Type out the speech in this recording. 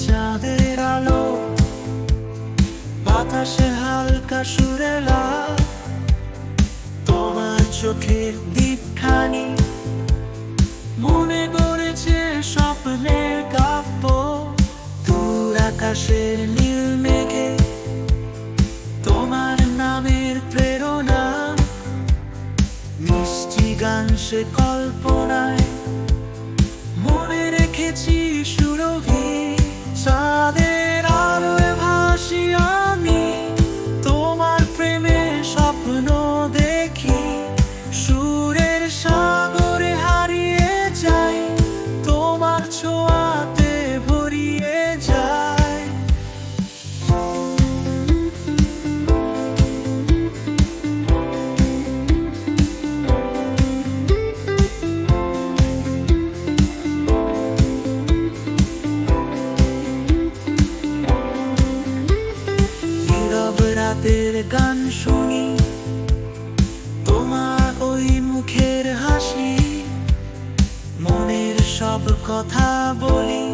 চাঁদের আলো, বাতাসে হালকা সুরেলা, তোমার চোখের দীপখানি মনে গড়েছে স্বপ্নের কাব্য। দূর আকাশের নীল মেঘে তোমার নামের প্রেরণা, মিষ্টি গান সে কল্পনায় মনে রেখেছি সুরভি। চাঁদের আলোয় ভাসি আমি, তোমার প্রেমে স্বপ্ন দেখি, সুরের সাগরে হারিয়ে যাই, তোমার ছোঁয়াতে ভরিয়ে যায়। রাতের গান শুনি, তোমার ওই মুখের হাসি, মনের সব কথা বলি।